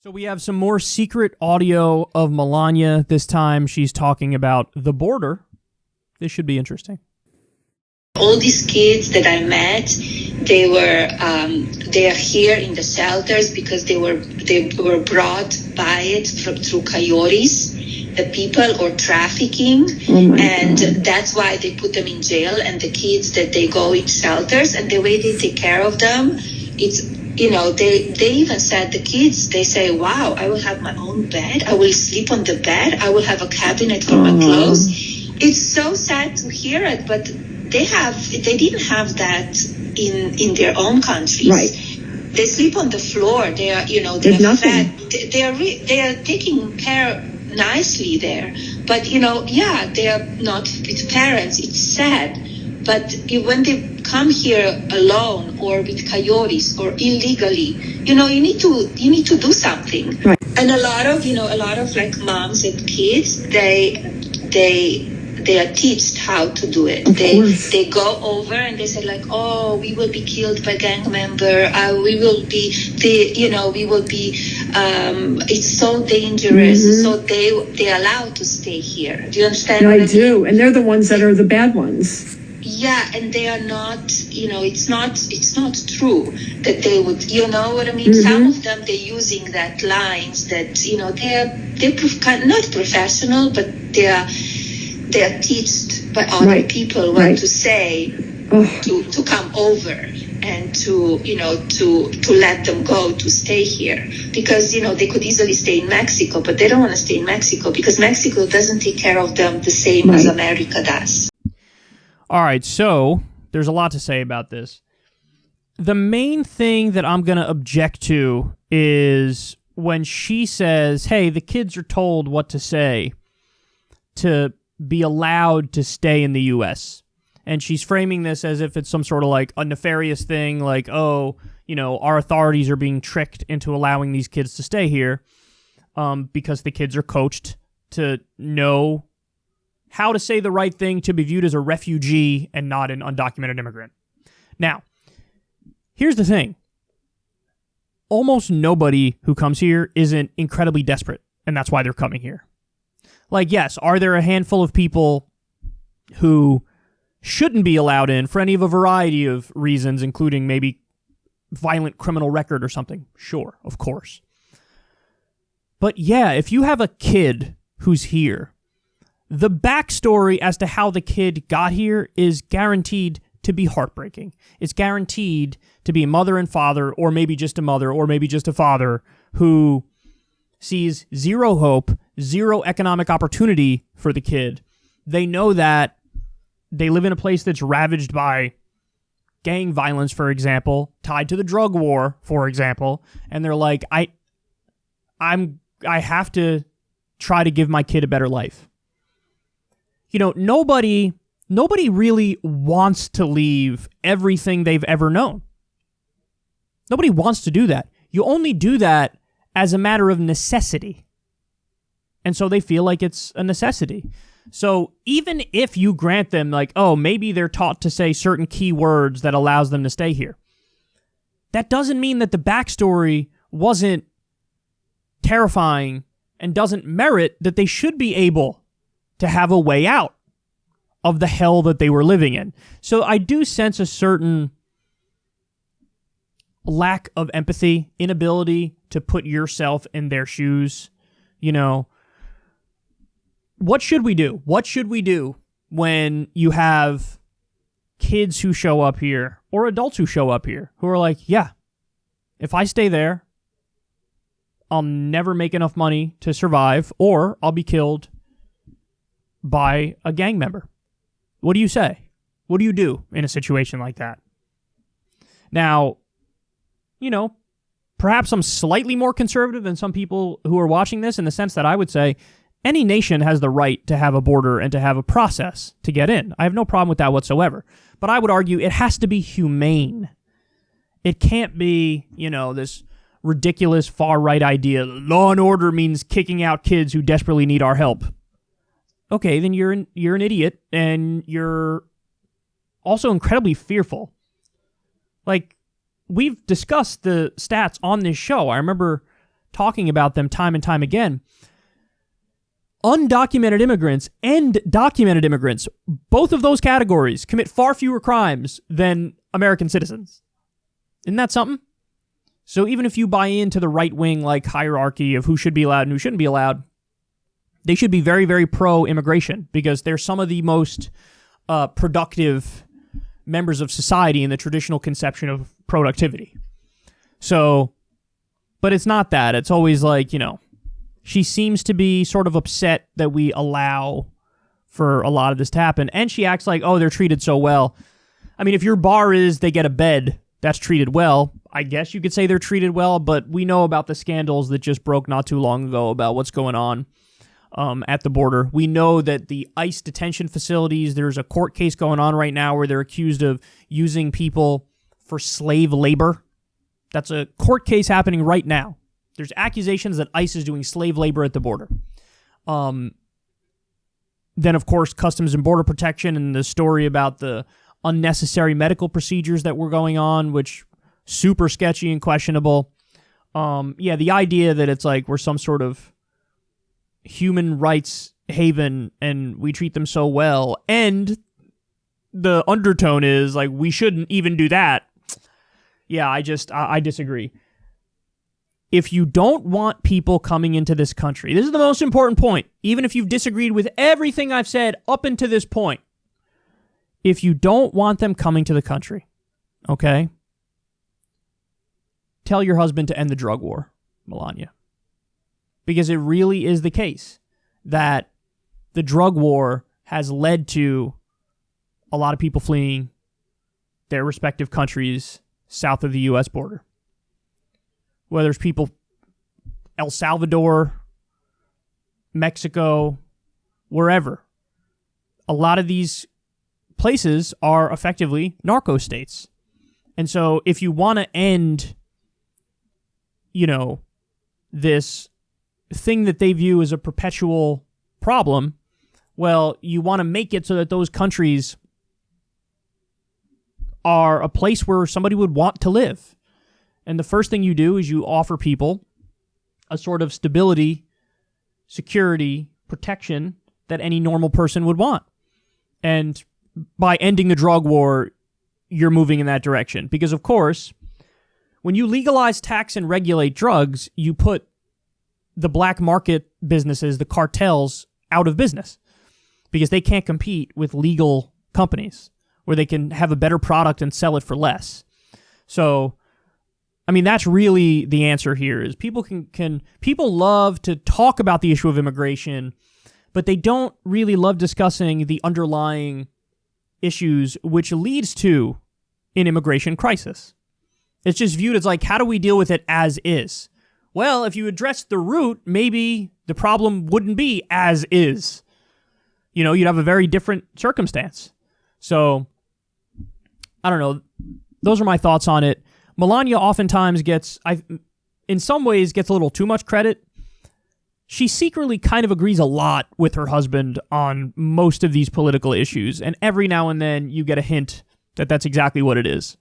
So we have some more secret audio of Melania. This time she's talking about the border. This should be interesting. All these kids that I met, they are here in the shelters because they were brought by it through coyotes, the people, or trafficking, and that's why they put them in jail. And the kids that they go in shelters, and the way they take care of them, it's. They even said, the kids, they say, wow, I will have my own bed. I will sleep on the bed. I will have a cabinet for my clothes. It's so sad to hear it, but they didn't have that in their own countries. Right. They sleep on the floor. They are, they're fed. They are taking care nicely there. But, they are not with parents. It's sad. But when they come here alone or with coyotes or illegally, you need to do something. Right. And a lot of like moms and kids, they are taught how to do it. They go over and they say like, oh, we will be killed by gang member. We will be it's so dangerous. Mm-hmm. So they allowed to stay here. Do you understand? I do. And they're the ones that are the bad ones. Yeah, and they are not, it's not true that they would, you know what I mean? Mm-hmm. Some of them, they're using that lines that, they're not professional, but they are taught by other people what to say to come over and to let them go to stay here. Because, they could easily stay in Mexico, but they don't want to stay in Mexico because Mexico doesn't take care of them the same as America does. All right, so there's a lot to say about this. The main thing that I'm going to object to is when she says, hey, the kids are told what to say to be allowed to stay in the U.S. And she's framing this as if it's some sort of like a nefarious thing, like, oh, our authorities are being tricked into allowing these kids to stay here because the kids are coached to know how to say the right thing to be viewed as a refugee and not an undocumented immigrant. Now, here's the thing. Almost nobody who comes here isn't incredibly desperate, and that's why they're coming here. Like, yes, are there a handful of people who shouldn't be allowed in for any of a variety of reasons, including maybe violent criminal record or something? Sure, of course. But yeah, if you have a kid who's here, the backstory as to how the kid got here is guaranteed to be heartbreaking. It's guaranteed to be a mother and father, or maybe just a mother, or maybe just a father, who sees zero hope, zero economic opportunity for the kid. They know that they live in a place that's ravaged by gang violence, for example, tied to the drug war, for example, and they're like, I have to try to give my kid a better life. Nobody really wants to leave everything they've ever known. Nobody wants to do that. You only do that as a matter of necessity. And so they feel like it's a necessity. So even if you grant them, like, oh, maybe they're taught to say certain key words that allows them to stay here, that doesn't mean that the backstory wasn't terrifying and doesn't merit that they should be able to have a way out of the hell that they were living in. So I do sense a certain lack of empathy, inability to put yourself in their shoes. What should we do? What should we do when you have kids who show up here or adults who show up here who are like, yeah, if I stay there, I'll never make enough money to survive, or I'll be killed by a gang member. What do you say? What do you do in a situation like that? Now, perhaps I'm slightly more conservative than some people who are watching this, in the sense that I would say any nation has the right to have a border and to have a process to get in. I have no problem with that whatsoever. But I would argue it has to be humane. It can't be, this ridiculous far-right idea. Law and order means kicking out kids who desperately need our help. Okay, then you're an idiot, and you're also incredibly fearful. Like, we've discussed the stats on this show. I remember talking about them time and time again. Undocumented immigrants and documented immigrants, both of those categories, commit far fewer crimes than American citizens. Isn't that something? So even if you buy into the right-wing like hierarchy of who should be allowed and who shouldn't be allowed, they should be very, very pro-immigration because they're some of the most productive members of society in the traditional conception of productivity. So, but it's not that. It's always like, she seems to be sort of upset that we allow for a lot of this to happen. And she acts like, oh, they're treated so well. I mean, if your bar is they get a bed, that's treated well. I guess you could say they're treated well, but we know about the scandals that just broke not too long ago about what's going on at the border. We know that the ICE detention facilities, there's a court case going on right now where they're accused of using people for slave labor. That's a court case happening right now. There's accusations that ICE is doing slave labor at the border. Then, of course, Customs and Border Protection and the story about the unnecessary medical procedures that were going on, which super sketchy and questionable. The idea that it's like we're some sort of human rights haven and we treat them so well, and the undertone is like we shouldn't even do that. Yeah, I disagree. If you don't want people coming into this country, this is the most important point, even if you've disagreed with everything I've said up until this point, if you don't want them coming to the country, okay, tell your husband to end the drug war, Melania. Because it really is the case that the drug war has led to a lot of people fleeing their respective countries south of the U.S. border. Whether it's people, El Salvador, Mexico, wherever. A lot of these places are effectively narco states. And so if you want to end, this thing that they view as a perpetual problem, well, you want to make it so that those countries are a place where somebody would want to live. And the first thing you do is you offer people a sort of stability, security, protection that any normal person would want. And by ending the drug war, you're moving in that direction. Because, of course, when you legalize, tax, and regulate drugs, you put the black market businesses, the cartels, out of business. Because they can't compete with legal companies where they can have a better product and sell it for less. So, I mean, that's really the answer here is people people love to talk about the issue of immigration, but they don't really love discussing the underlying issues which leads to an immigration crisis. It's just viewed as like, how do we deal with it as is? Well, if you address the root, maybe the problem wouldn't be as is. You'd have a very different circumstance. So, I don't know. Those are my thoughts on it. Melania oftentimes in some ways gets a little too much credit. She secretly kind of agrees a lot with her husband on most of these political issues, and every now and then you get a hint that that's exactly what it is.